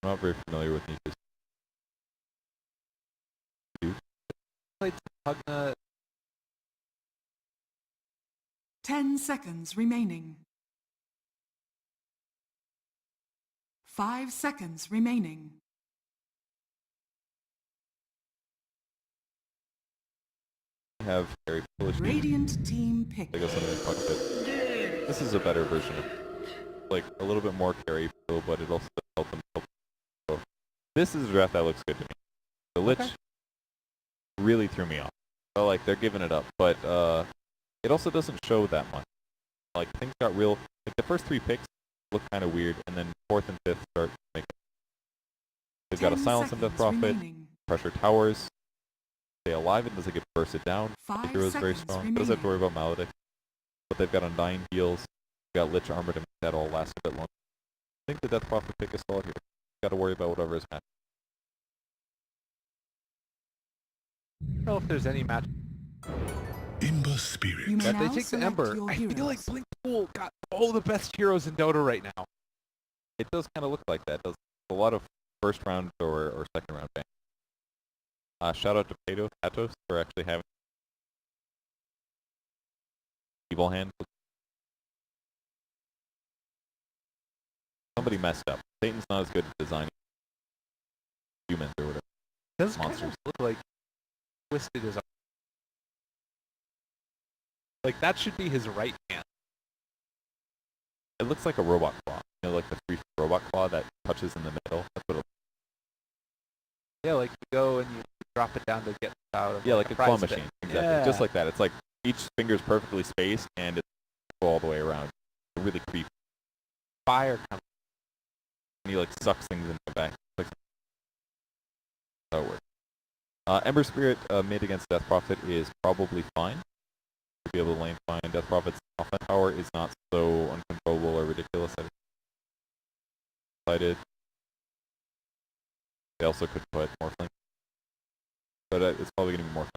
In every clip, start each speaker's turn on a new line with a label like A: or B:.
A: I'm not very familiar with niches.
B: 10 seconds remaining. 5 seconds remaining.
A: Have very foolish.
B: Radiant team pick.
A: I guess this is a better version of like a little bit more carry feel, but it also helps them. So this is a draft that looks good to me. The Lich really threw me off. So like they're giving it up, but it also doesn't show that much. Like things got real. Like the first 3 picks look kind of weird, and then 4th and 5th start to make. They've got a silence and death prophet, pressure towers. Stay alive and doesn't get bursted down. The hero is very strong. Doesn't have to worry about maledict. But they've got Undying heals. They've got Lich armor to make that all last a bit longer. I think the Death Prophet pick is solid here. Got to worry about whatever is matched.
C: I don't know if there's any match.
D: Ember Spirit.
C: Yeah, they take the Ember. I feel like BlinkPool got all the best heroes in Dota right now.
A: It does kind of look like that. Does a lot of first round or second round bang. Shout out to Patos for actually having evil hand. Somebody messed up. Satan's not as good at designing humans or whatever.
C: Does
A: monsters
C: look like twisted his arm. Like that should be his right hand.
A: It looks like a robot claw. You know, like the 3 robot claw that touches in the middle. That's what it looks like.
C: Yeah, like you go and you drop it down to get out of
A: like a claw machine. Exactly.
C: Yeah.
A: Just like that. It's like each finger's perfectly spaced and it's all the way around. It's really creepy.
C: Fire comes.
A: And he like sucks things in the back. Like, that works. Ember Spirit mid against Death Prophet is probably fine. To be able to lane fine. Death Prophet's offense power is not so uncontrollable or ridiculous. Decided. They also could put Morphling. But it's probably going to be more fun.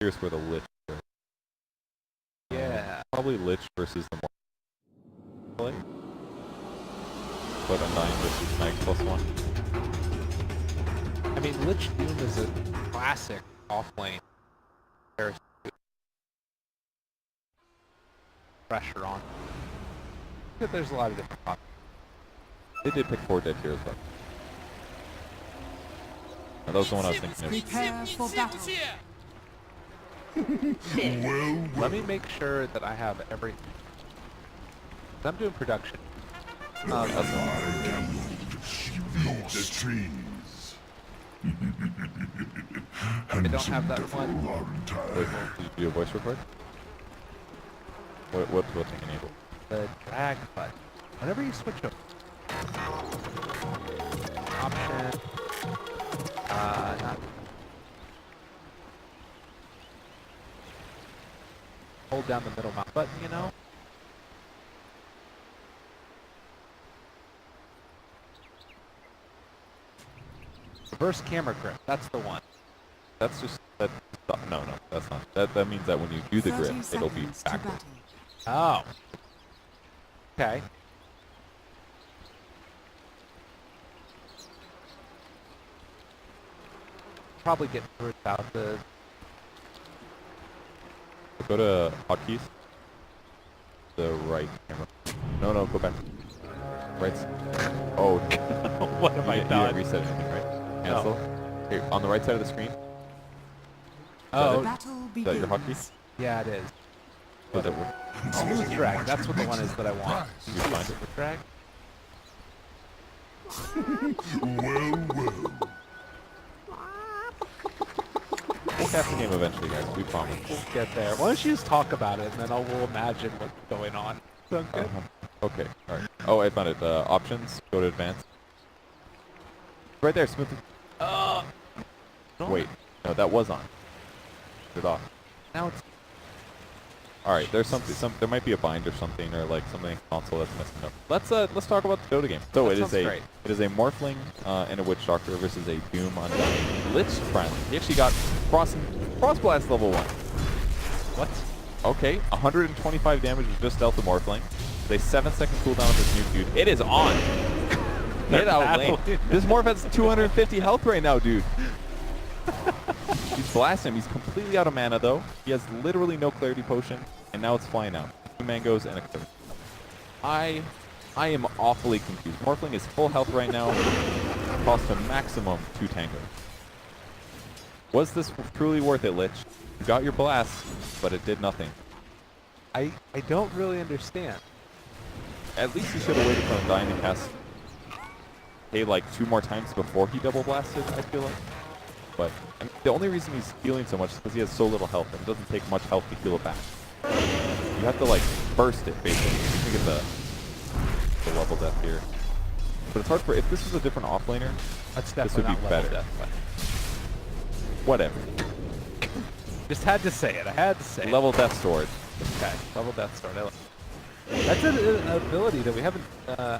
A: Here's where the Lich goes.
C: Yeah.
A: Probably Lich versus the Morphling. But a 9 versus Knight +1.
C: I mean, Lich Doom is a classic off-lane. There's pressure on. There's a lot of different options.
A: They did pick 4 dead heroes, though. That was the one I was thinking of.
B: Prepare for battle.
C: Let me make sure that I have everything. I'm doing production.
D: That's the trees.
C: I don't have that one.
A: Wait, did you do a voice record? What's thing enabled?
C: The drag button. Whenever you switch up. Option. Not. Hold down the middle mouse button, you know? Reverse camera grip. That's the one.
A: That's just that. No, that's not. That means that when you do the grip, it'll be backwards.
C: Oh. Okay. Probably get through it without the.
A: Go to hotkeys. The right camera. No, go back. Right. Oh,
C: What have I
A: you
C: done?
A: didn't reset anything, right? Cancel. Here, on the right side of the screen.
C: Oh,
A: Is that your hotkey?
C: yeah, it is.
A: Does it work?
C: Smooth drag. That's what the one is that I want.
A: You find it?
C: Smooth drag.
D: Well.
A: We'll catch the game eventually, guys. We promise.
C: We'll get there. Why don't you just talk about it, and then we'll imagine what's going on. Sound good?
A: Okay. All right. Oh, I found it. Options. Go to advanced. Right there. Smooth.
C: No.
A: Wait. No, that was on. Turn it off.
C: Now it's.
A: All right. There's something. There might be a bind or something, or like something in console that's messing up. Let's talk about the Dota game. So
C: That
A: it is
C: sounds
A: a
C: great.
A: it is a Morphling and a Witch Doctor versus a Doom Undying Lich friend. He actually got Frost level 1.
C: What?
A: Okay, 125 damage was just dealt to Morphling. They 7-second cooldown on this new feud. It is on. Get out lane. This Morph has 250 health right now, dude. He's blasting him. He's completely out of mana, though. He has literally no clarity potion, and now it's flying out. 2 mangoes and a crit. I am awfully confused. Morphling is full health right now. Cost a maximum 2 tango. Was this truly worth it, Lich? You got your blast, but it did nothing.
C: I don't really understand.
A: At least he should have waited for Undyne to cast like 2 more times before he double blasted, I feel like. But I mean, the only reason he's healing so much is because he has so little health, and it doesn't take much health to heal it back. You have to like burst it, basically. You can get the level death here. But it's hard for, if this was a different offlaner,
C: That's
A: this would
C: definitely
A: be
C: not level
A: better.
C: death, but
A: Whatever.
C: just had to say it. I had to say
A: Level death sword.
C: it. Okay, level death sword. I like it. That's an ability that we haven't. I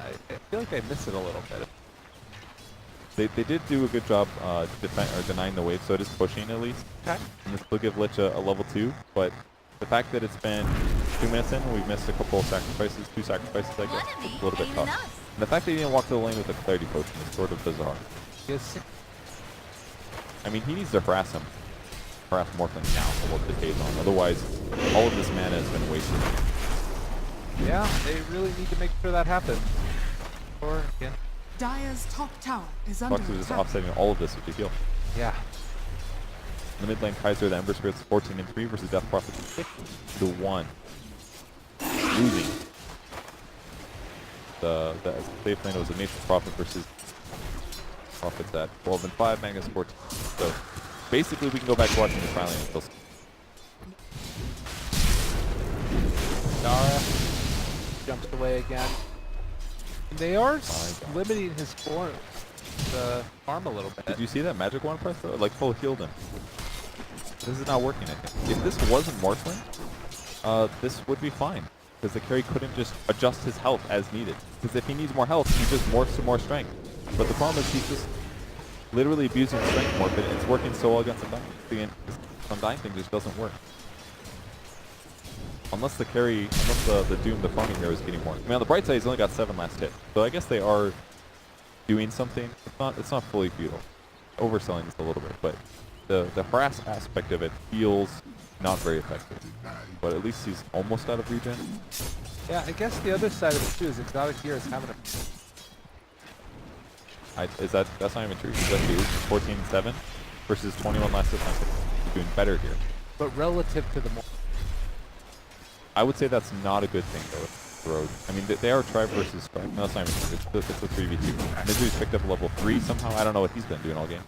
C: feel like I missed it a little bit.
A: They did do a good job denying the wave, so it is pushing at least.
C: Okay.
A: And this will give Lich a level 2, but the fact that it's been 2 minutes in, we've missed a couple of sacrifices, 2 sacrifices, I guess, it's a little bit tough. And the fact that he didn't walk to the lane with a clarity potion is sort of bizarre.
C: He has 6.
A: I mean, he needs to harass him. Harass Morphling now for what decays on. Otherwise, all of this mana has been wasted.
C: Yeah, they really need to make sure that happens. Or again.
B: Dire's top tower is under
A: Flux is just
B: attack.
A: offsetting all of this with the heal.
C: Yeah.
A: In the mid lane, Kaiser, the Ember Spirits 14-3 versus Death Prophet 50-1. Losing. The safe lane was a Nature's Prophet versus Prophets at 12-5, Magnus 14. So basically, we can go back to watching the Trialing until.
C: Dara jumps away again. And they are limiting his farm a little bit.
A: Did you see that magic one press though? It, like full healed him. This is not working, I think. If this wasn't Morphling, this would be fine. Because the carry couldn't just adjust his health as needed. Because if he needs more health, he just morphs to more strength. But the problem is he's just literally abusing strength morph, and it's working so well against Undyne. The Undyne thing just doesn't work. Unless the carry, unless the Doom, the farming hero is getting more. I mean, on the bright side, he's only got 7 last hit. So I guess they are doing something. It's not fully futile. Overselling this a little bit, but the harass aspect of it feels not very effective. But at least he's almost out of regen.
C: Yeah, I guess the other side of it too is Exotic here is having a...
A: That's not even true. He's actually 14-7 versus 21 last hit. He's doing better here.
C: But relative to the more...
A: I would say that's not a good thing, though. Road. I mean, they are tribe versus tribe. No, that's not even true. It's a 3v2. Misery's picked up a level 3 somehow. I don't know what he's been doing all game.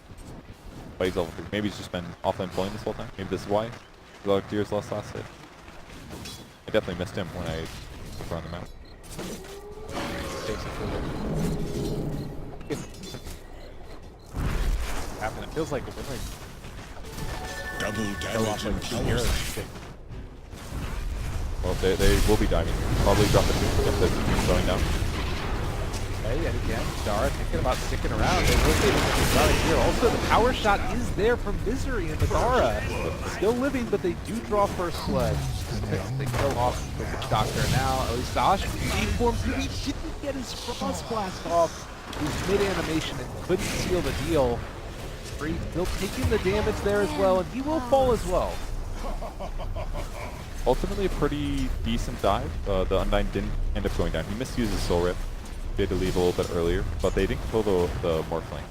A: But he's level 3. Maybe he's just been offline pulling this whole time. Maybe this is why. Exotic Tears lost last hit. I definitely missed him when I was on the map.
C: It feels like a win.
D: Double damage and power save.
A: Well, they will be diving. Probably drop it if the team's going down.
C: Okay, and again, Dara thinking about sticking around. They rotating with Exotic here. Also, the power shot is there from Misery and Dara. Still living, but they do draw first blood. They kill off the Witch Doctor now. Elisash, form 2, he didn't get his Frost Blast off. He's mid-animation and couldn't seal the deal. Free still taking the damage there as well, and he will fall as well.
A: Ultimately, a pretty decent dive. The Undyne didn't end up going down. He misuses Soul Rip. They had to leave a little bit earlier, but they didn't kill the Morphling.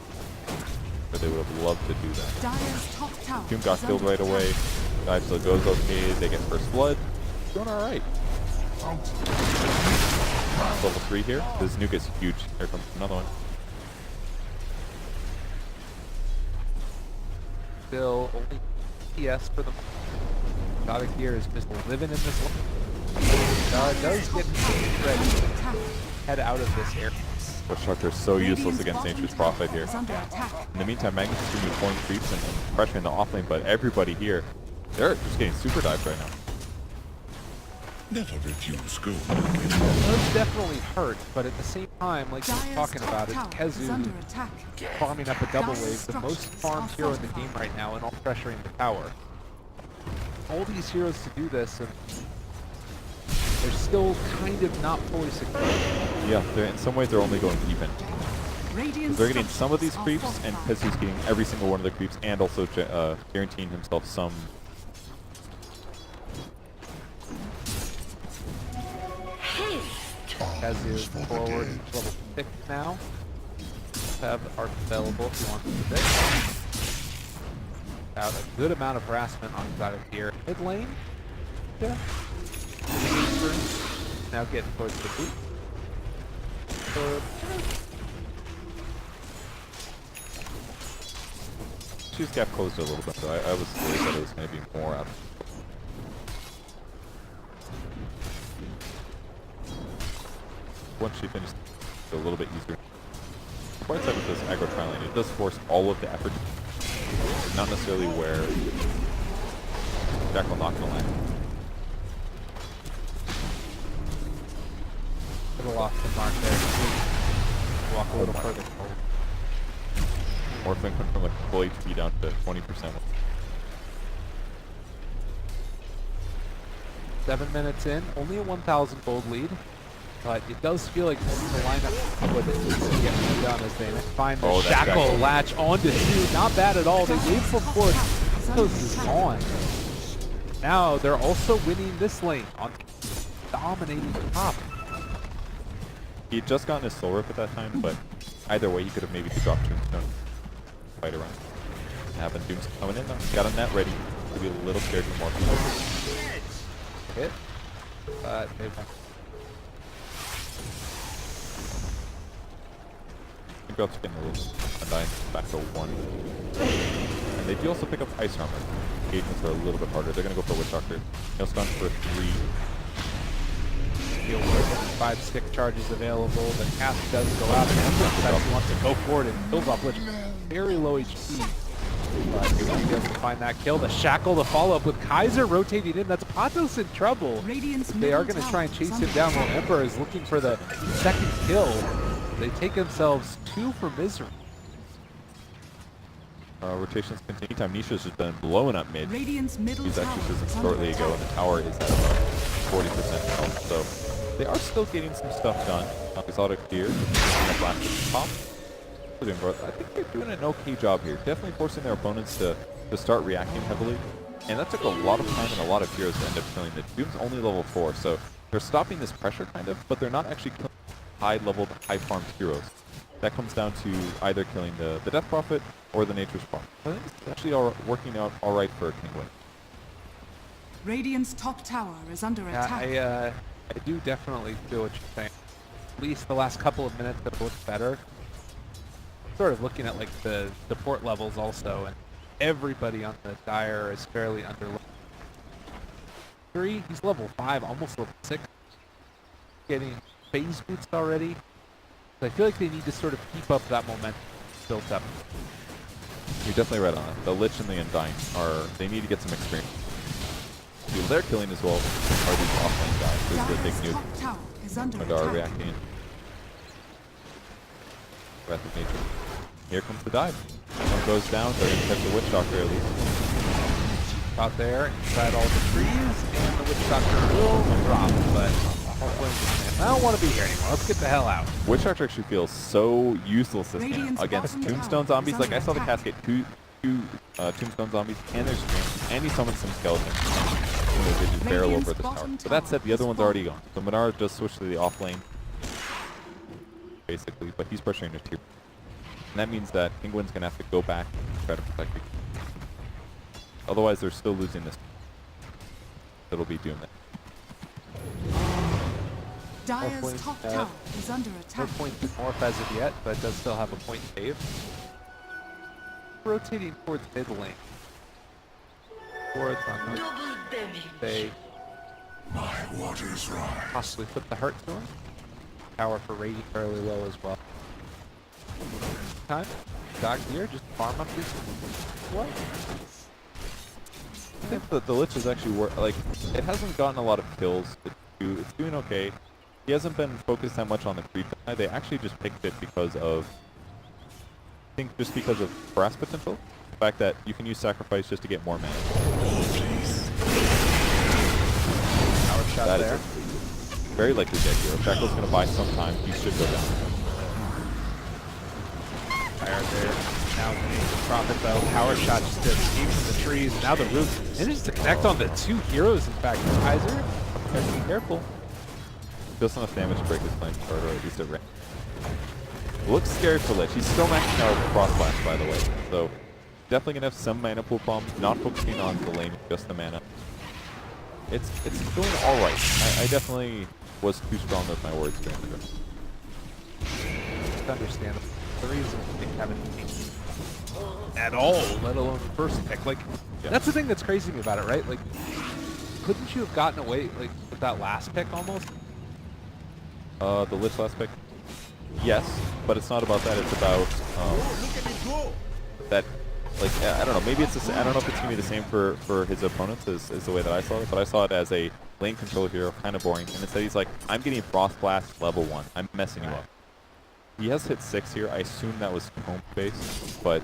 A: But they would have loved to do that.
B: Dire's top tower
A: Doom got
B: is
A: killed
B: under
A: right away.
B: attack.
A: Dive still goes okay. They get first blood. Doing alright. Level 3 here. This nuke is huge. Here comes another one.
C: Still only PS for the Exotic here is just living in this one. Dara does get ready to
B: Attack.
C: head out of this area.
A: Witch Doctor is so useless
B: Radiant's
A: against
B: bottom
A: Nature's
B: tower
A: Prophet here.
B: is under attack.
A: In the meantime, Magnus is doing pulling creeps and pressuring the offlane, but everybody here, they're just getting super dived right now.
D: Never refuse gold.
C: It does definitely hurt, but at the same time, like you were
B: Dire's
C: talking
B: top
C: about, it's
B: tower is
C: Kezu
B: under attack.
C: farming up a double
B: Dire's
C: wave, the most
B: structures
C: farmed
B: are
C: hero in the
B: fortified.
C: game right now, and all pressuring the tower. All these heroes to do this, and they're still kind of not fully secure.
A: Yeah, in some ways they're only going even.
B: Radiant's
A: They're getting some of these
B: structures are
A: creeps, and
B: fortified.
A: Pezu's getting every single one of the creeps, and also guaranteeing himself some.
C: Pezu forward, level 6 now. Have arc available if you want to pick. Out a good amount of harassment on the side of here. Mid lane. Yeah. Now getting towards the boot.
A: Choose gap closed a little bit, so I was worried that it was going to be more out. Once she finishes, it's a little bit easier. Quite sad with this aggro tri lane, it does force all of the effort, not necessarily where Jackal not going to land.
C: Little off the mark there. Walk a little further forward.
A: Morphing went from like full HP down to 20%.
C: 7 minutes in, only a 1,000 gold lead, but it does feel like most of the lineup with it is getting done as they find the shackle latch onto 2. Not bad at all. They wait for 4. This is gone. Now they're also winning this lane on dominating the top.
A: He had just gotten his soul rip at that time, but either way he could have maybe dropped Tombstone. Fight around. Happened. Tombstone coming in though. Got a net ready. To be a little scared for more.
C: Hit. They've
A: Grub's getting a little undying back to 1. And they do also pick up Ice Armor. Engagements are a little bit harder. They're going to go for Witch Doctor. Hailstone for 3.
C: feel where 5 stick charges available. The cast does go out, and Emperor wants to go forward and kills off Lich. Very low HP. But he won't be able to find that kill. The shackle, the follow-up with Kaiser rotating in. That's Patos in trouble. They are going to try and chase him down while Emperor is looking for the second kill. They take themselves 2 for misery.
A: Rotations continue. Time Nisha's just been blowing up mid.
B: Radiant's middle
A: He's actually
B: tower
A: just
B: is
A: shortly
B: under
A: ago, and the tower is at about 40% health. So they are still getting some stuff done. Exotic here, a blast at the top. I think they're doing an okay job here. Definitely forcing their opponents to start reacting heavily. And that took a lot of time and a lot of heroes to end up killing. The Doom's only level 4, so they're stopping this pressure kind of, but they're not actually killing high-leveled, high-farmed heroes. That comes down to either killing the Death Prophet or the Nature's Prophet. I think it's actually working out all right for Kinguin.
B: Radiant's top tower is under attack.
C: I do definitely feel what you're saying. At least the last couple of minutes have looked better. Sort of looking at like the support levels also, and everybody on the Dire is fairly under level 3. He's level 5, almost level 6. Getting phase boots already. So I feel like they need to sort of keep up that momentum built up.
A: You're definitely right on that. The Lich and the Undying they need to get some experience. Who they're killing as well are these offlane guys. This is the big
B: Dire's
A: nuke.
B: top tower is under
A: Madara
B: attack.
A: reacting. Breath of Nature. Here comes the dive. One goes down, they're going to catch the Witch Doctor at least.
C: Out there, inside all the trees, and the Witch Doctor will drop, but hopefully I don't want to be here anymore. Let's get the hell out.
A: Witch Doctor actually feels so useless this game
B: Radiant's
A: against
B: bottom
A: Tombstone
B: tower
A: zombies.
B: is
A: Like I
B: under
A: saw the
B: attack.
A: cascade two Tombstone zombies and their screams, and he summoned some skeletons. And they just barrel
B: Radiant's
A: over this tower.
B: bottom
A: But that said, the other
B: tower
A: one's
B: is
A: already gone. So Madara just switched to the off lane, basically, but he's pressuring his tier. And that means that Kinguin's going to have to go back and try to protect it. Otherwise, they're still losing this. It'll be doomed.
B: Dire's
C: point,
B: top tower is under
C: No
B: attack.
C: point to morph as of yet, but does still have a point save. Rotating towards mid lane. Towards on the they
D: My waters rise.
C: possibly put the hurt to him. Power for Rady fairly low as well. Time. Doc here, just farm up this. What?
A: I think the Lich is actually like, it hasn't gotten a lot of kills. It's doing okay. He hasn't been focused that much on the creep. They actually just picked it because of, I think just because of brass potential. The fact that you can use sacrifice just to get more mana.
C: Power shot
A: That
C: there.
A: is very likely dead here. If Shackle's going to buy some time, he should go down.
C: Fire there. Now the Prophet though. Power shot just to escape from the trees. And now the Rook manages to connect on the 2 heroes, in fact. Kaiser,
A: Okay, careful. Does enough damage to break his flame card, or at least it ran. Looks scary for Lich. He's still maxing out Frost Blast, by the way. So definitely gonna have some mana pool problems. Not focusing on the lane, just the mana. It's going all right. I definitely was too strong with my words during the game.
C: it's understandable. The reason they haven't at all, let alone the first pick. Like,
A: Yeah.
C: that's the thing that's crazy to me about it, right? Like, couldn't you have gotten away like with that last pick almost?
A: The Lich last pick? Yes, but it's not about that. It's about that, like, I don't know. Maybe it's I don't know if it's going to be the same for his opponents as the way that I saw it, but I saw it as a lane control hero, kind of boring. And instead he's like, I'm getting Frost Blast level 1. I'm messing you up. He has hit 6 here. I assume that was home base, but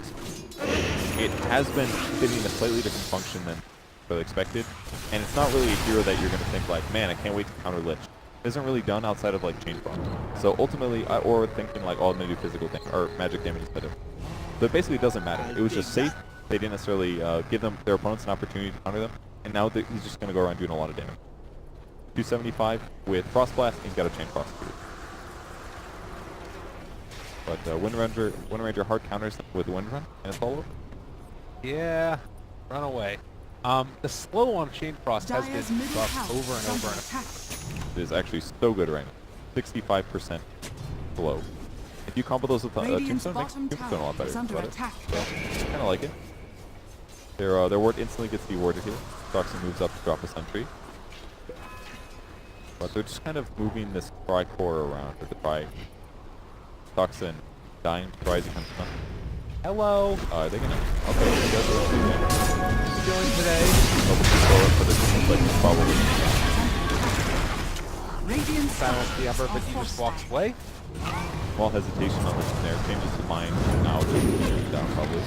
A: it has been fitting a slightly different function than really expected. And it's not really a hero that you're going to think like, man, I can't wait to counter Lich. It isn't really done outside of like Chain Frost. So ultimately, or thinking like, oh, I'm going to do physical thing or magic damage instead of. So it basically doesn't matter. It was just safe. They didn't necessarily give their opponents an opportunity to counter them. And now he's just going to go around doing a lot of damage. 275 with Frost Blast, and he's got a Chain Frost too. But Wind Ranger hard counters with Wind Run, and it's all over.
C: Yeah, run away. The slow on Chain Frost has
B: Dire's
C: been
B: middle
C: buffed
B: tower
C: over and
B: is
C: over
B: under
C: and
B: attack.
A: It is actually so good right now. 65% slow. If you combo those with
B: Radiant's
A: Tombstone, makes
B: bottom
A: Tombstone a
B: tower
A: lot better.
B: is under
A: But
B: attack.
A: kind of like it. Their ward instantly gets dewarded here. Toxin moves up to drop a sentry. But they're just kind of moving this Tri-Core around, or the Tri... Toxin dying, rising comes down.
C: hello.
A: Are they gonna... Okay, he does what he's doing.
C: What are you doing today?
A: But it seems like it's probably...
B: Radiant
C: Silence the Ember, but he
B: are
C: just
B: forced
C: walks
B: back.
C: away.
A: Small hesitation on this snare, changes his mind, now just down probably.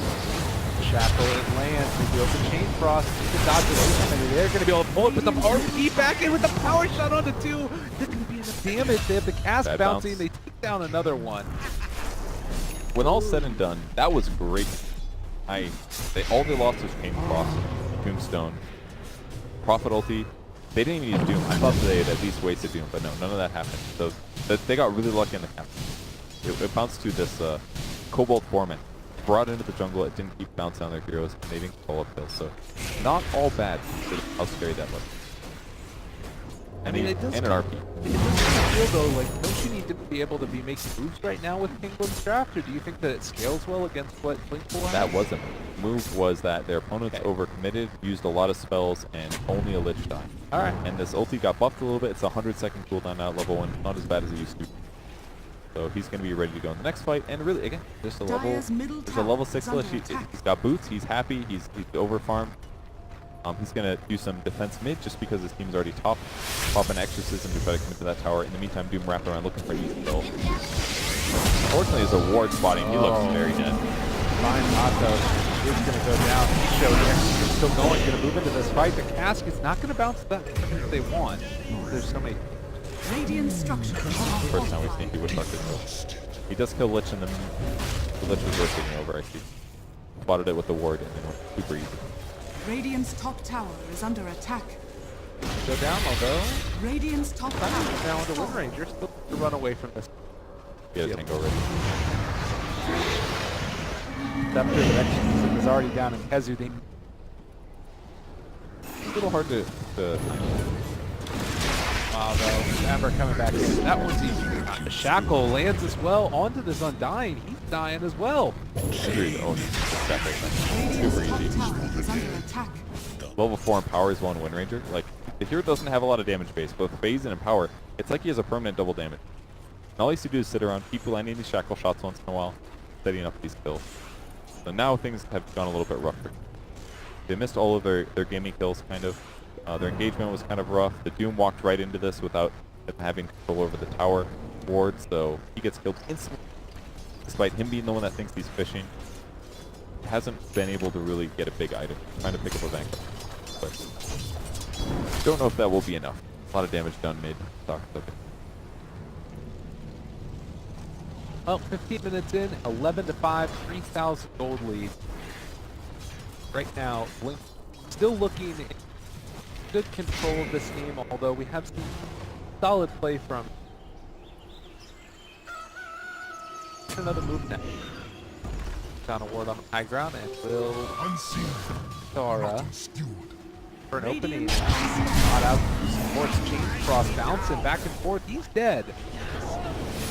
C: Shackle it lands with the open Chain Frost. He can dodge it away, and they're going to be able to pull it with the RP back in with the power shot on the 2. There's going to be enough damage. They have the cast
A: Bad
C: bouncing.
A: bounce.
C: They take down another one.
A: When all's said and done, that was great. All they lost was Chain Frost, Tombstone, Prophet ulti. They didn't even use Doom. I thought they had at least wasted Doom, but no, none of that happened. So they got really lucky in the cap. It bounced to this Cobalt Foreman. Brought into the jungle, it didn't keep bouncing on their heroes, and they didn't call up kills. So not all bad for how scary that was. And,
C: it does
A: and an RP.
C: It does kind of feel though like, don't you need to be able to be making moves right now with Kinguin's draft, or do you think that it scales well against what BlinkPool has?
A: That wasn't. Move was that their opponents overcommitted, used a lot of spells, and only a Lich died.
C: Alright.
A: And this ulti got buffed a little bit. It's a 100-second cooldown now at level 1. Not as bad as it used to. So he's going to be ready to go in the next fight. And really, again, just a level.
B: Dire's middle
A: There's a level 6
B: tower is
A: Lich.
B: under attack.
A: He's got boots. He's happy. He's over farmed. He's going to do some defense mid just because his team's already top. Pop an exorcism to try to commit to that tower. In the meantime, Doom wrapped around looking for an easy kill. Unfortunately, as a ward spotting, he looks very dead.
C: Fine Mato is going to go down. Show the exorcism still going. Going to move into this fight. The casket's not going to bounce that if they want. There's so many.
B: Radiant structures are
A: First time we've seen
B: fortified.
A: he would start to kill. He does kill Lich, and then the Lich was rotating over, I see. Spotted it with the ward, and it went super easy.
B: Radiant's top tower is under attack.
C: Go down, although.
B: Radiant's top tower
C: Now
B: is
C: into Wind
B: falling.
C: Ranger. Still to run away from this.
A: He has tango ready.
C: Scepter of Exorcism is already down in Kezu. They
A: It's a little hard to
C: Wow, though. Ember coming back in. That one's easy. The Shackle lands as well onto this Undying. He's dying as well.
A: Agreed. Oh, he's stack right now.
B: Radiant's
A: Super
B: top
A: easy.
B: tower is under attack.
A: Level 4 Empower is one Wind Ranger. Like, the hero doesn't have a lot of damage base, but with Phase and Empower, it's like he has a permanent double damage. And all he has to do is sit around, keep landing these shackle shots once in a while, setting up these kills. So now things have gone a little bit rougher. They missed all of their gaming kills, kind of. Their engagement was kind of rough. The Doom walked right into this without having control over the tower ward, so he gets killed instantly. Despite him being the one that thinks he's fishing, he hasn't been able to really get a big item. Trying to pick up a Vanguard. But don't know if that will be enough. A lot of damage done mid. Okay.
C: Well, 15 minutes in, 11 to 5, 3,000 gold lead. Right now, Blink still looking in good control of this game, although we have seen solid play from another move now. Got a ward on the high ground and will
D: Unseen.
C: Dara
D: Not skewed.
C: for an opening. Not out. Supports Chain Cross bouncing back and forth. He's dead.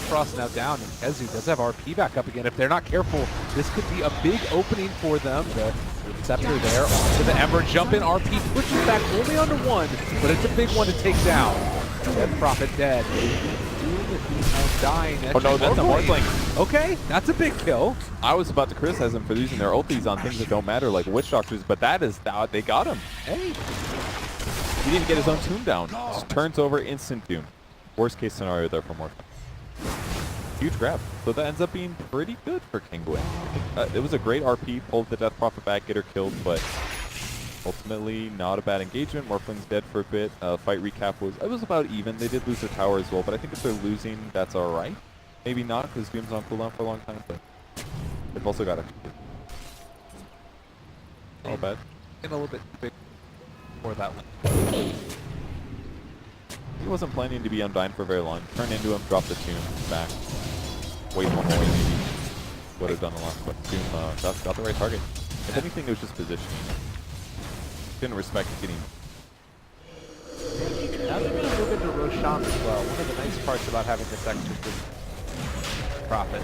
C: Cross now down, and Kezu does have RP back up again. If they're not careful, this could be a big opening for them. The Scepter there onto the Ember, jump in, RP pushes back only onto one, but it's a big one to take down. Dead Prophet dead. Dying.
A: Oh no, that's a Morphling.
C: Okay, that's a big kill.
A: I was about to criticize them for using their ultis on things that don't matter, like Witch Doctors, but that is they got him. Hey, he didn't get his own tomb down. Just turns over, instant doom. Worst case scenario there for Morphling. Huge grab. So that ends up being pretty good for Kinguin. It was a great RP, pulled the Death Prophet back, get her killed, but ultimately not a bad engagement. Morphling's dead for a bit. Fight recap was about even. They did lose their tower as well, but I think if they're losing, that's all right. Maybe not, because Doom's on cooldown for a long time, but they've also got a all bad.
C: And a little bit big for that one.
A: He wasn't planning to be Undyne for very long. Turn into him, drop the tomb, back. Wait one more, maybe. Would have done a lot, but Doom got the right target. If anything, it was just positioning. Didn't respect getting.
C: Now they're going to move into Roshan as well. One of the nice parts about having this extra Prophet.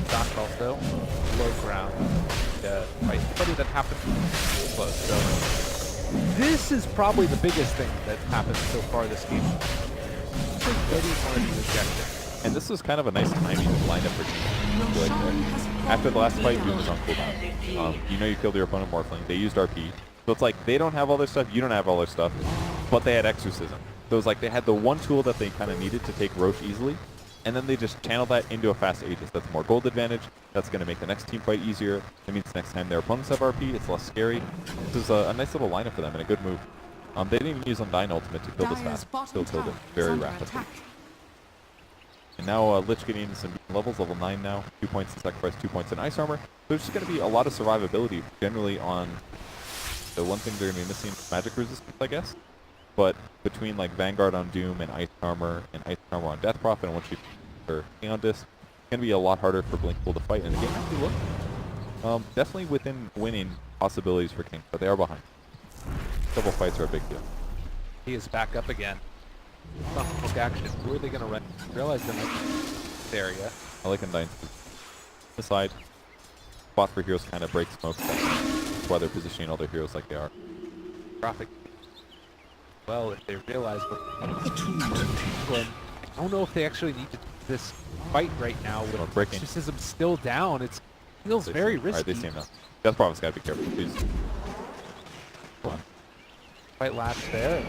C: Doc also low ground. Right, buddy, that happened close. So this is probably the biggest thing that happened so far this game. Buddy wanted to reject it.
A: And this was kind of a nice timing lineup for Team. Like, after the last fight, Doom was on cooldown. You know you killed your opponent Morphling. They used RP. So it's like they don't have all their stuff, you don't have all their stuff, but they had Exorcism. So it was like they had the one tool that they kind of needed to take Roche easily, and then they just channeled that into a fast Aegis. That's more gold advantage. That's going to make the next team fight easier. That means next time their opponents have RP, it's less scary. This is a nice little lineup for them and a good move. They didn't even use Undyne ultimate to kill this fast. Still killed it very rapidly. And now Lich getting some levels, level 9 now. 2 points in sacrifice, 2 points in ice armor. So there's just going to be a lot of survivability generally on the one thing they're going to be missing is magic resistance, I guess. But between like Vanguard on Doom and ice armor on Death Prophet, and once you are on this, it's going to be a lot harder for BlinkPool to fight. And the game actually look definitely within winning possibilities for King, but they are behind. Double fights are a big deal.
C: He is back up again. Hook action. Who are they going to run? Realize they're in this area.
A: I like Undyne. This side, spot for heroes kind of break smoke. That's why they're positioning all their heroes like they are.
C: Traffic. Well, if they realize what I don't know if they actually need to do this fight right now with
A: breaking.
C: Exorcism still down. It feels very risky.
A: Alright, they see him now. Death Prophet's got to be careful. Please. Come on.
C: Fight laps there.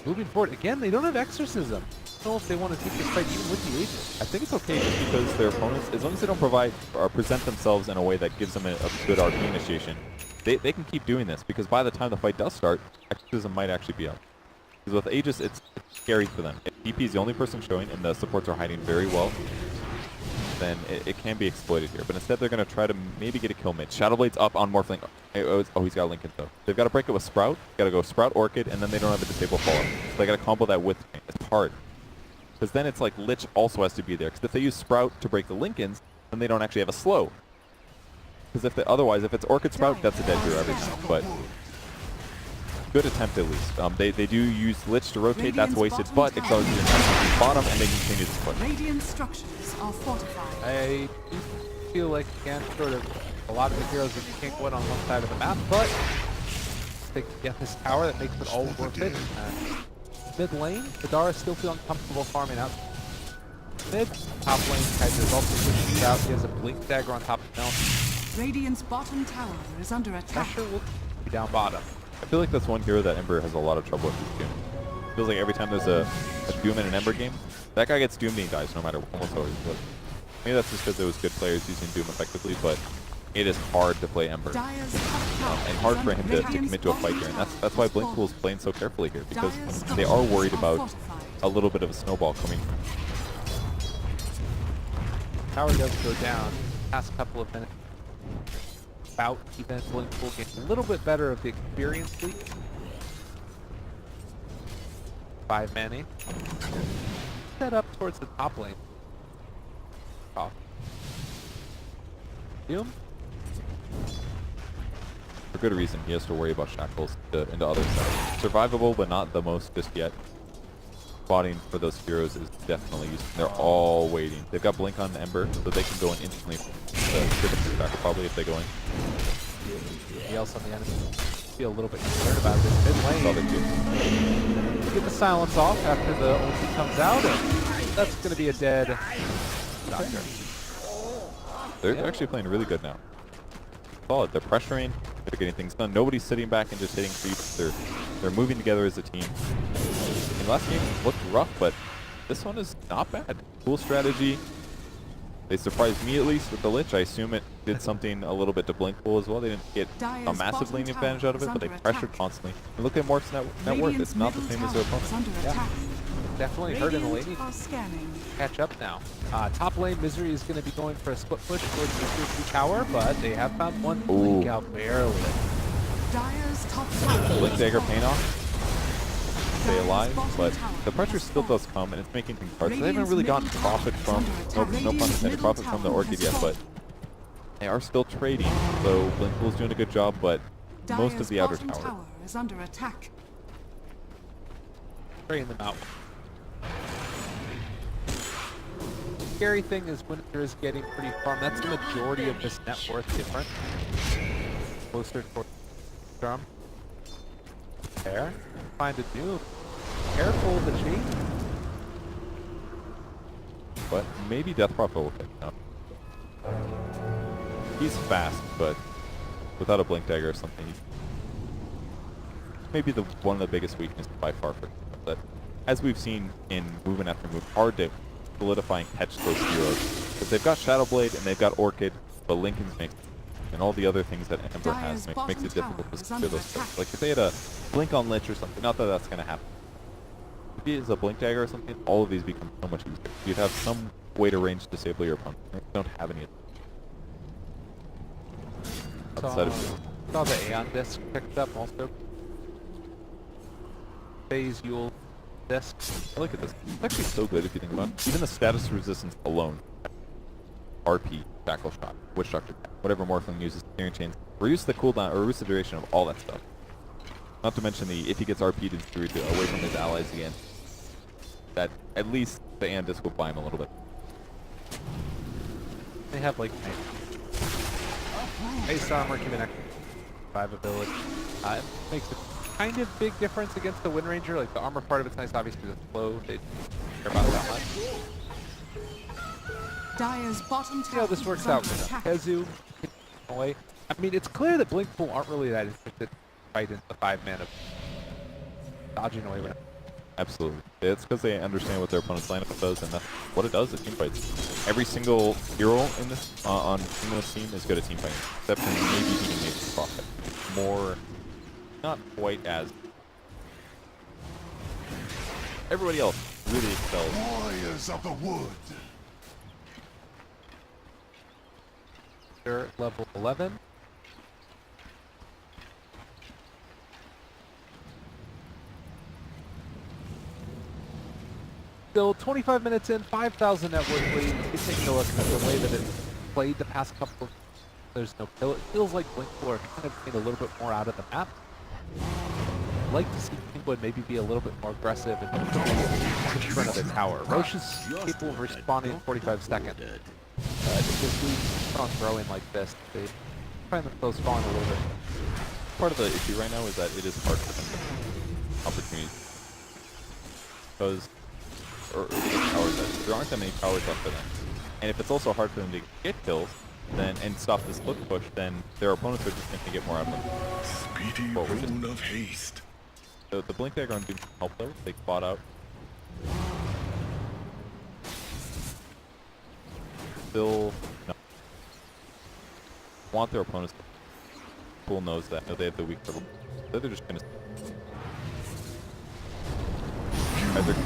C: Moving forward. Again, they don't have Exorcism. I don't know if they want to take this fight even with the Aegis.
A: I think it's okay just because their opponents, as long as they don't provide or present themselves in a way that gives them a good RP initiation, they can keep doing this because by the time the fight does start, Exorcism might actually be up. Because with Aegis, it's scary for them. If DP is the only person showing and the supports are hiding very well, then it can be exploited here. But instead, they're going to try to maybe get a kill mid. Shadowblade's up on Morphling. Oh, he's got a Lincoln though. They've got to break it with Sprout. Got to go Sprout Orchid, and then they don't have a disable follow-up. So they got to combo that with. It's hard. Because then it's like Lich also has to be there. Because if they use Sprout to break the Lincolns, then they don't actually have a slow. Because otherwise, if it's Orchid Sprout, that's a dead hero every time. But good attempt at least. They do use Lich to rotate. That's wasted. But Excel is bottom, and they continue to push.
B: Radiant structures are fortified.
C: I do feel like, again, sort of a lot of the heroes that you can't win on one side of the map, but they get this tower that makes it all worth it. Mid lane, Vidara still feeling comfortable farming out. Mid, top lane, Kaiser is also pushing out. He has a Blink Dagger on top of the mountain.
B: Radiant's bottom tower is under attack.
C: Pressure will be down bottom.
A: I feel like that's one hero that Ember has a lot of trouble with this game. Feels like every time there's a Doom in an Ember game, that guy gets doomed and he dies no matter what. Almost always. But maybe that's just because there was good players using Doom effectively, but it is hard to play Ember.
B: Dire's top tower
A: And hard
B: is
A: for
B: under
A: him to
B: Radiant's
A: commit to a fight
B: bottom
A: here, and
B: tower
A: that's why
B: has fallen.
A: BlinkPool's playing so carefully here, because
B: Dire's
A: they are worried
B: structures
A: about
B: fortified.
A: a little bit of a snowball coming.
C: Tower does go down. Past couple of minutes. About even BlinkPool getting a little bit better of the experience lead. 5 mana. Set up towards the top lane. Off. Doom?
A: For good reason, he has to worry about shackles into other sides. Survivable, but not the most just yet. Spotting for those heroes is definitely useful. They're all waiting. They've got Blink on Ember, so they can go in instantly. Get the pushback probably if they go in.
C: Anybody else on the enemy? Feel a little bit concerned about this mid
A: Saw
C: lane.
A: that too.
C: Get the silence off after the ulti comes out, and that's going to be a dead Doctor.
A: They're actually playing really good now. Solid. They're pressuring. They're getting things done. Nobody's sitting back and just hitting creeps. They're moving together as a team. In the last game, it looked rough, but this one is not bad. Cool strategy. They surprised me at least with the Lich. I assume it did something a little bit to BlinkPool as well. They didn't get a massive lane advantage out of it, but they pressured constantly. And look at Morph's net worth. It's not the same as their opponent.
C: Yeah. Definitely hurt in the lane.
B: Are scanning.
C: Catch up now. Top lane, Misery is going to be going for a split push towards the tier 2 tower, but they have found one blink out barely.
B: Dire's top tower.
A: Blink
B: is
A: dagger
B: fallen.
A: pain off. Stay
B: Dire's
A: alive,
B: bottom
A: but
B: tower
A: the pressure
B: has
A: still
B: fallen.
A: does come, and it's making things hard. So they haven't
B: Radiant's
A: really gotten
B: middle
A: profit
B: tower
A: from,
B: is under
A: no
B: attack.
A: pun intended,
B: Radiant's
A: profit from the
B: middle
A: Orchid
B: tower
A: yet,
B: has
A: but they are still trading. So BlinkPool's doing a good job, but most of
B: Dire's
A: the outer
B: bottom
A: tower.
B: tower is under attack.
C: Spraying them out. Scary thing is Winter is getting pretty far. That's the majority of this net worth difference. Closer towards drum. There. Find a Doom. Careful of the chain.
A: But maybe Death Prophet will catch up. He's fast, but without a Blink Dagger or something, he's maybe one of the biggest weaknesses by far for him. But as we've seen in movement after move, hard to solidify and catch those heroes. Because they've got Shadow Blade and they've got Orchid, but Lincoln's mix and all the other things that Ember has
B: Dire's
A: makes it
B: bottom
A: difficult to
B: tower is
A: secure
B: under
A: those things.
B: attack.
A: Like if they had a Blink on Lich or something, not that that's going to happen. If he is a Blink Dagger or something, all of these become so much easier. You'd have some way to range disable your opponent. They don't have any of them. Outside of
C: Saw the Aeon disc picked up also. Phase Yule disc.
A: I look at this. It's actually so good if you think about it. Even the status resistance alone. RP, Shackle Shot, Witch Doctor, whatever Morphling uses, Clearing Chains, reduce the cooldown or reduce the duration of all that stuff. Not to mention the if he gets RP'd away from his allies again, that at least the Aeon Disc will buy him a little bit.
C: They have like base armor, give an extra survivability. It makes a kind of big difference against the Wind Ranger. Like the armor part of it's nice, obviously the flow, they don't care about it that much.
B: Dire's bottom
C: See how
B: tower
C: this works
B: is
C: out
B: under
C: for them.
B: attack.
C: Kezu, away. I mean, it's clear that BlinkPool aren't really that interested right in the 5 mana dodging away with it.
A: Absolutely. It's because they understand what their opponent's lineup does, and that's what it does at team fights. Every single hero in this on this team is good at team fighting, except for maybe even maybe Prophet. More, not quite as. Everybody else really excels.
D: Warriors of the wood.
C: They're level 11. Still 25 minutes in, 5,000 net worth lead. He's taking a look at the way that it's played the past couple of... There's no kill. It feels like BlinkPool are kind of getting a little bit more out of the map. I'd like to see Kinguin maybe be a little bit more aggressive and in front of the tower. Roche is capable of responding in 45 seconds. If this lead keeps on growing like this, they find themselves falling a little bit.
A: Part of the issue right now is that it is hard for them to get opportunities. Because there aren't that many towers left for them. And if it's also hard for them to get kills and stop this split push, then their opponents are just going to get more out of them.
D: Speedy
A: Well, we're just-
D: rune of haste.
A: So the Blink Dagger on Doom help though. They fought out. Still no. want their opponents. Pool knows that. Know they have the weak level. So they're just gonna.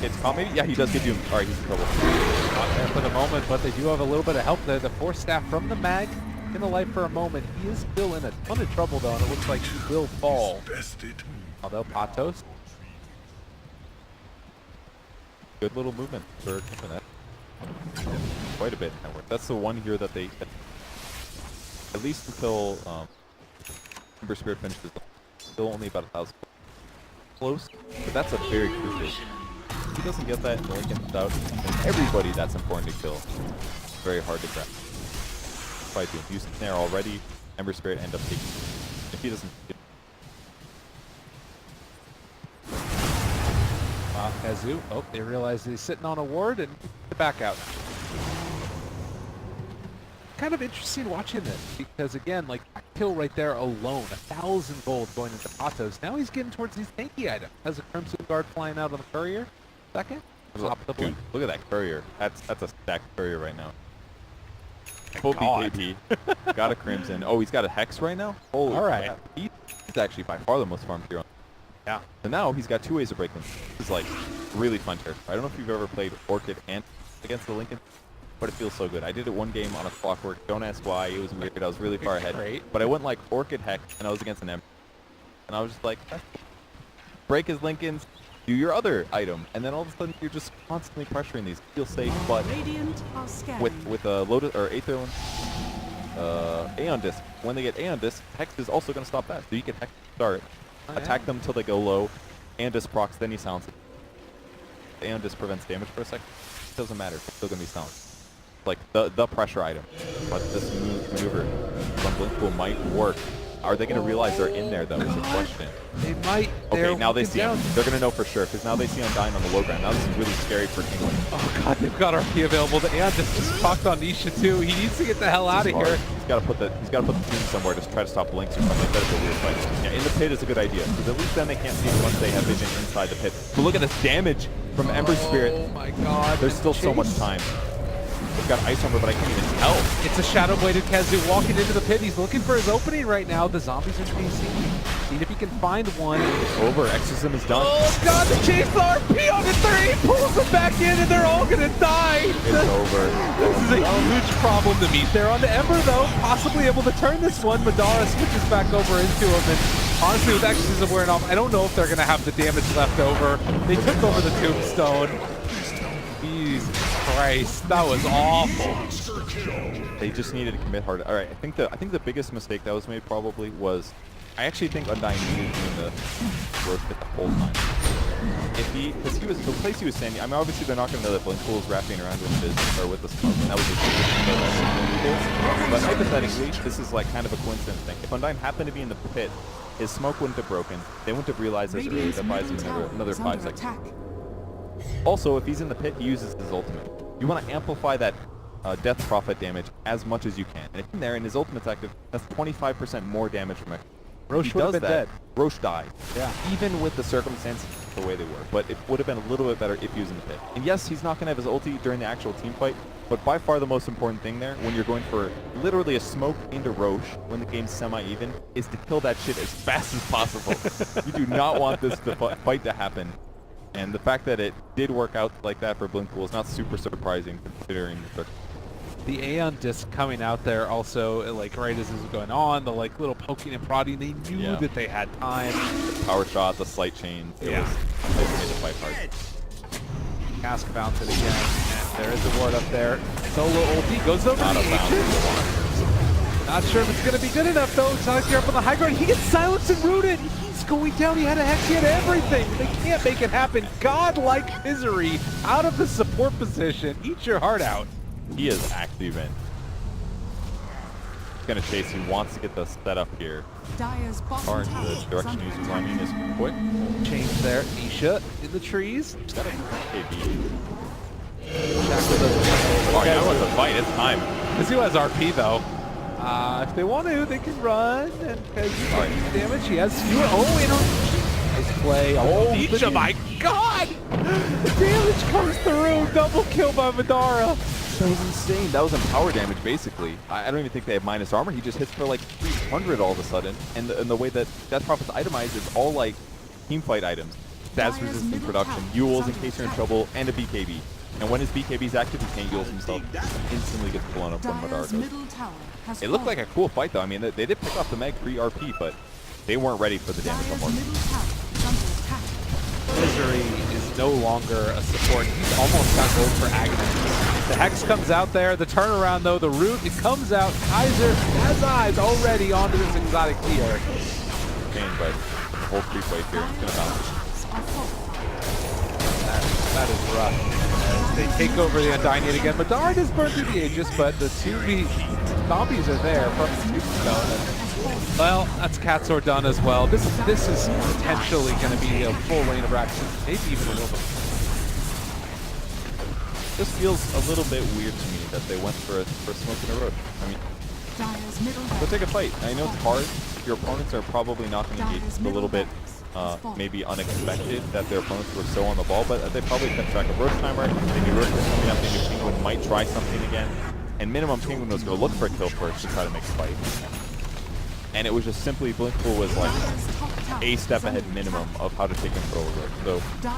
A: It's caught maybe? Yeah, he does get you. All right, he's in trouble.
C: Not there for the moment, but they do have a little bit of help there. The Force Staff from the mag in the life for a moment. He is still in a ton of trouble though, and it looks like he will fall.
D: Bested.
C: Although Patos.
A: Good little movement for that. Quite a bit. That's the one here that they, at least until Ember Spirit finishes, still only about 1,000 close, but that's a very crucial. If he doesn't get that and Lincoln's out, then everybody that's important to kill. Very hard to grab. Probably doing use there already. Ember Spirit end up taking. If he doesn't.
C: Kazu. Oh, they realize he's sitting on a ward and back out. Kind of interesting watching this because again, like that kill right there alone, 1,000 gold going into Patos. Now he's getting towards these tanky items. Has a Crimson Guard flying out on the courier. Second. Top of the
A: Dude, look at that courier. That's a stacked courier right now. Full
C: God.
A: BKB. Got a Crimson. Oh, he's got a Hex right now? Holy
C: All right.
A: crap. He's actually by far the most farmed hero.
C: Yeah.
A: So now he's got 2 ways to break them. This is like really fun territory. I don't know if you've ever played Orchid and against the Lincoln, but it feels so good. I did it one game on a clockwork. Don't ask why. It was weird. I was really far ahead.
C: Great.
A: But I went like Orchid Hex, and I was against an Ember. And I was just like, break his Lincolns, do your other item, and then all of a sudden you're just constantly pressuring these. Feel safe, but
B: Radiant are scanning.
A: with a Lotus or Aether Aeon Disc. When they get Aeon Disc, Hex is also going to stop that. So you can Hex start, attack them till they go low, Aeon Disc procs, then you silence it. Aeon Disc prevents damage for a second. It doesn't matter. It's still going to be silenced. Like the pressure item. But this maneuver from BlinkPool might work. Are they going to realize they're in there, though, is the question.
C: They might.
A: Okay, now they see
C: down.
A: him. They're going to know for sure, because now they see him dying on the low ground. Now this is really scary for Kinguin.
C: Oh god, they've got RP available. The Aeon just procced on Nisha too. He needs to get the hell out of here.
A: He's got to put the team somewhere to try to stop Blinks or something. That's a weird fight. Yeah, in the pit is a good idea, because at least then they can't see him once they have vision inside the pit. But look at this damage from Ember Spirit.
C: Oh my god.
A: There's still so much time. They've got Ice Armor, but I can't even tell.
C: It's a Shadow-Bladed Kazu walking into the pit. He's looking for his opening right now. The zombies are chasing. See if he can find one.
A: It's over. Exorcism is done.
C: Oh god, the chase RP on the 3 pulls them back in and they're all gonna die.
A: It's over.
C: This is a huge problem to meet there on the Ember though. Possibly able to turn this one. Madara switches back over into him and honestly with Exorcism wearing off, I don't know if they're gonna have the damage left over. They took over the Tombstone. Jesus Christ, that was awful.
A: They just needed to commit hard. All right, I think the biggest mistake that was made probably was, I actually think Undying needed to be in the roast pit the whole time. If because the place he was standing. I mean, obviously they're not going to know that BlinkPool is wrapping around with his or with the smoke. And that was a but hypothetically, this is like kind of a coincidence thing. If Undying happened to be in the pit, his smoke wouldn't have broken. They wouldn't have realized as early. That buys him another 5 seconds. Also, if he's in the pit, he uses his ultimate. You want to amplify that Death Prophet damage as much as you can. And if in there and his ultimate's active, that's 25% more damage from it.
C: Roche would have been dead.
A: Roche died.
C: Yeah.
A: Even with the circumstances the way they were. But it would have been a little bit better if he was in the pit. And yes, he's not going to have his ulti during the actual team fight, but by far the most important thing there, when you're going for literally a smoke into Roche when the game's semi-even, is to kill that shit as fast as possible. You do not want this fight to happen. And the fact that it did work out like that for BlinkPool is not super surprising considering
C: the Aeon Disc coming out there also, like right as this was going on, the like little poking and prodding, they knew that they had time.
A: The power shot, the slight chain, it made the fight hard.
C: Cask bounce it again, and there is a ward up there. Solo ulti goes over
A: Not
C: to
A: a bounce.
C: Not sure if it's going to be good enough though. Sonic, you're up on the high ground. He gets silenced and rooted. He's going down. He had a Hex. He had everything. They can't make it happen. Godlike misery out of the support position. Eat your heart out.
A: He is active in. He's going to chase. He wants to get the setup here.
B: Dire's
A: Far
B: bottom
A: into
B: tower
A: the direction
B: is
A: he's
B: under
A: running
B: attack.
A: is quick.
C: Change there. Nisha in the trees.
A: He's got a KB.
C: Back to the
A: Oh, yeah, wants to fight. It's time.
C: Kazu has RP though. If they want to, they can run. And Kazu damage. He has fewer. Oh, nice play. Oh, Nisha, my God! The damage comes through. Double kill by Madara.
A: That was insane. That was power damage, basically. I don't even think they have minus armor. He just hits for like 300 all of a sudden. And the way that Death Prophet's itemized is all like teamfight items. Stats resistant production, Yules in case you're in trouble, and a BKB. And when his BKB's active, he can't Yules himself. He instantly gets blown up from
B: Dyer's
A: Madara.
B: middle tower has
A: It looked like
B: fallen.
A: a cool fight, though. I mean, they did pick off the Meg pre-RP, but they weren't ready for the damage
B: Dyer's
A: on
B: middle tower is under attack.
C: Misery is no longer a support. He's almost got gold for Aghanim. The Hex comes out there. The turnaround, though, the root, it comes out. Kaiser has eyes already onto this exotic here.
A: Pain, but the whole creep wave here is going to bounce.
C: That is rough. As they take over the Undying Gate again. Madara does burn through the Aegis, but the 2v zombies are there from the Stone. Well, that's Katsor done as well. This is potentially going to be a full lane of action, maybe even a little bit.
A: This feels a little bit weird to me that they went for a smoke in a road. I mean,
B: Dyer's middle
A: go take a fight. I know it's hard. Your opponents are probably not going to engage. It's a little bit maybe unexpected that their opponents were so on the ball, but they probably kept track of Roach Timer. They knew Roach was coming up. They knew Kinguin might try something again. And minimum, Kinguin was going to look for a kill first to try to make a fight. And it was just simply BlinkPool was like a step ahead minimum of how to take control of Roach. So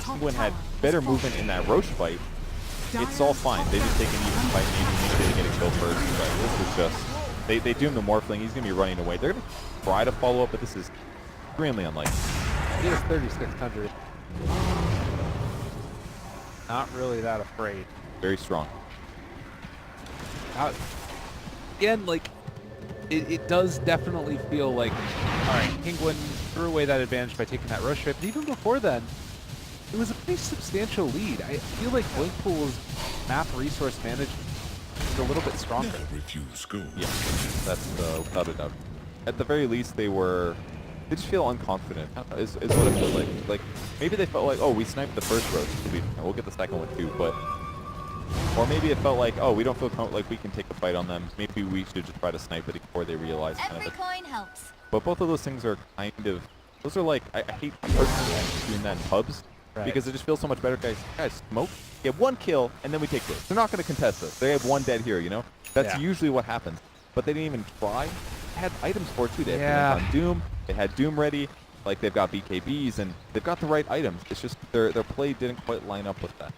A: Kinguin had better movement in that Roach fight. It's all fine. They just take an even fight, maybe they get a kill first. But this is just they doom the Morphling. He's gonna be running away. They're gonna try to follow up, but this is extremely unlikely.
C: He is 3,600. Not really that afraid.
A: Very strong.
C: Again, like, it does definitely feel like, all right, Kinguin threw away that advantage by taking that rush trip. But even before then, it was a pretty substantial lead. I feel like BlinkPool's map resource management is a little bit stronger.
D: Never refuse gold.
A: Yeah, that's without a doubt. At the very least, they just feel unconfident. Is what it feels like. Like maybe they felt like, oh, we sniped the first roach, we'll get the second one too. But or maybe it felt like, oh, we don't feel like we can take a fight on them. Maybe we should just try to snipe it before they realize.
E: Every coin helps.
A: But both of those things are kind of, those are like, I hate personally doing that in pubs.
C: Right.
A: Because it just feels so much better. Guys, smoke, get one kill, and then we take this. They're not going to contest us. They have one dead here, you know? That's usually what happens. But they didn't even try. They had items for it too. They had on Doom. They had Doom ready. Like, they've got BKBs, and they've got the right items. It's just their play didn't quite line up with that.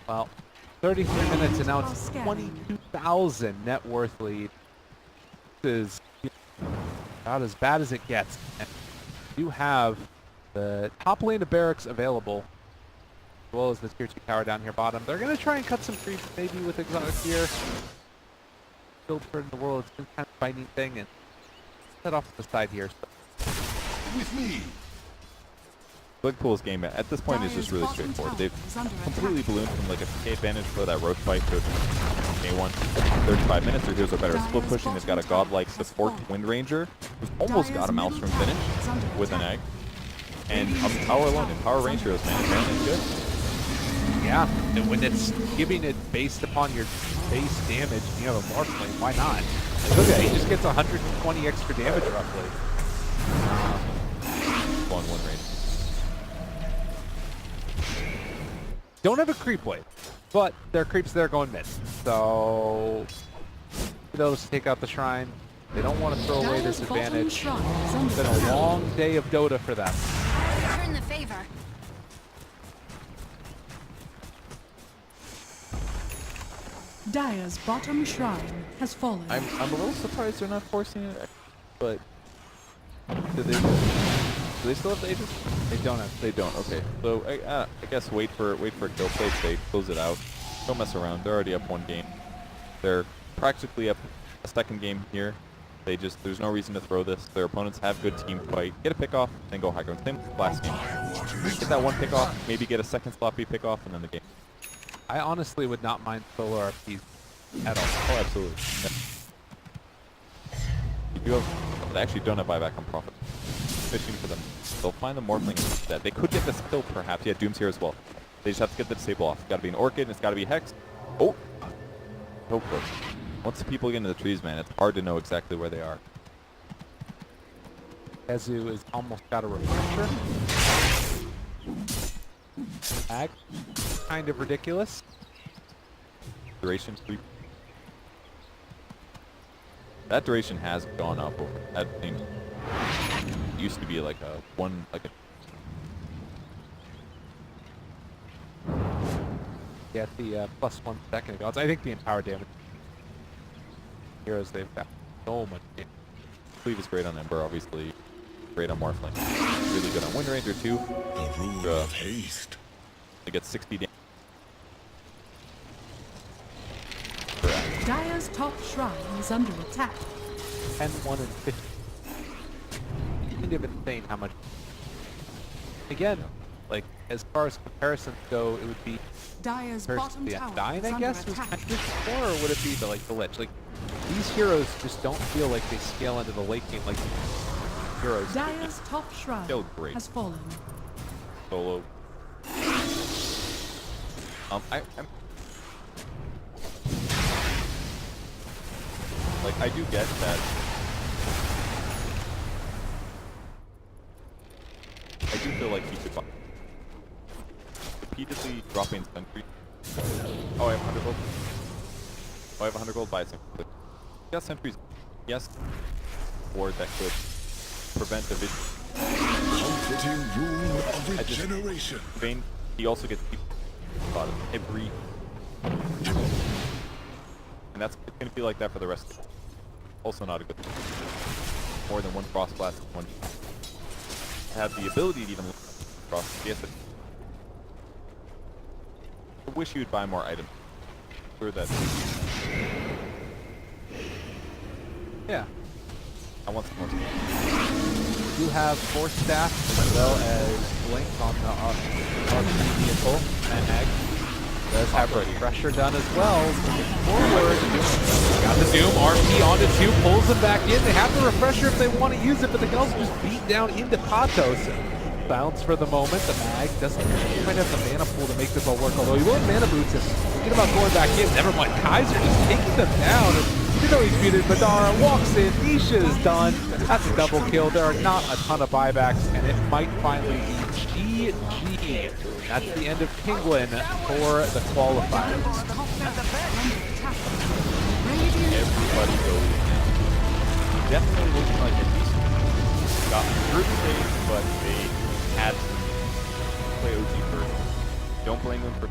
C: Well, 33 minutes, and now it's 22,000 net worth lead. This is about as bad as it gets. And you have the top lane of barracks available, as well as the tier 2 tower down here bottom. They're going to try and cut some creep, maybe with exotic gear. Filter in the world, it's been kind of a fighting thing, and set off to the side here. So.
D: With me.
A: BlinkPool's game at this point is just really straightforward. They've completely ballooned from like a PK advantage for that Roach fight to K1. 35 minutes, their heroes are better split pushing. They've got a godlike support Wind Ranger who's almost got a Maelstrom finish with an egg. And power alone and power range heroes, man, is good.
C: Yeah, and when it's giving it based upon your base damage, you have a Morphling, why not? Look at it, he just gets 120 extra damage roughly.
A: One range.
C: Don't have a creep wave, but there are creeps there going mid. So they'll just take out the shrine. They don't want to throw away this advantage. It's been a long day of Dota for them.
E: Return the favor.
B: Dyer's bottom shrine has fallen.
A: I'm a little surprised they're not forcing it, but do they still have the Aegis?
C: They don't have.
A: They don't. Okay, so I guess wait for a kill, play safe, close it out. Don't mess around. They're already up one game. They're practically up a second game here. There's no reason to throw this. Their opponents have good team fight. Get a pick off, then go high ground. Same last game. Get that one pick off, maybe get a second sloppy pick off, and then the game.
C: I honestly would not mind solo RPs at all.
A: Oh, absolutely. Yeah. They actually don't have buyback on profit. Fishing for them. They'll find the Morphling instead. They could get this kill, perhaps. Yeah, Doom's here as well. They just have to get the disable off. It's got to be an Orchid, and it's got to be Hex. Oh! So close. Once the people get into the trees, man, it's hard to know exactly where they are.
C: Ezu is almost got a refresher. Ag, kind of ridiculous.
A: duration sweep. That duration has gone up over that thing. Used to be like a
C: Get the +1 second ago. I think the empower damage heroes they've got so much damage.
A: Cleave is great on Ember, obviously. Great on Morphling. Really good on Wind Ranger too.
D: The rule of haste.
A: They get 60 damage.
B: Dire's top shrine is under attack.
C: 10, 1, and 50. Kind of insane how much. Again, like as far as comparisons go, it would be
B: Dire's
C: versus
B: bottom
C: the
B: tower
C: Undying,
B: is
C: I
B: under
C: guess, was
B: attack.
C: kind of this, or would it be the the Lich? Like these heroes just don't feel like they scale into the late game like heroes.
B: Dire's top shrine
A: Still great.
B: has fallen.
A: Solo. I'm like, I do get that. I do feel like he should buy. Repeatedly dropping sentry. Oh, I have 100 gold. Oh, I have 100 gold. Buy a sentry. Yes, sentries. Yes. Ward that could prevent the vision.
D: Comforting rule of
A: I just-
D: regeneration.
A: Vayne, he also gets bottom every. And that's going to be like that for the rest of it. Also not a good thing. More than one Frost Blast in one. Have the ability to even cross. Yes, I wish you'd buy more items. Sure that.
C: Yeah.
A: I want some more.
C: You have Force Staff as well as Blink on the RP vehicle, and Ag does have Refresher done as well. Moving forward, got the Doom, RP onto 2, pulls them back in. They have the Refresher if they want to use it, but they can also just beat down into Patos. Bounce for the moment. The Mag doesn't quite have the mana pool to make this all work, although he will have mana boots and thinking about going back in. Never mind, Kaiser just taking them down. And even though he's muted, Madara walks in, Nisha is done. That's a double kill. There are not a ton of buybacks, and it might finally be GG. That's the end of Kinguin for the qualifiers.
B: Dire's top barracks are under attack. Radiant
A: Everybody goes now. Definitely looking like a decent. Got group stage, but they had to play OG first. Don't blame them for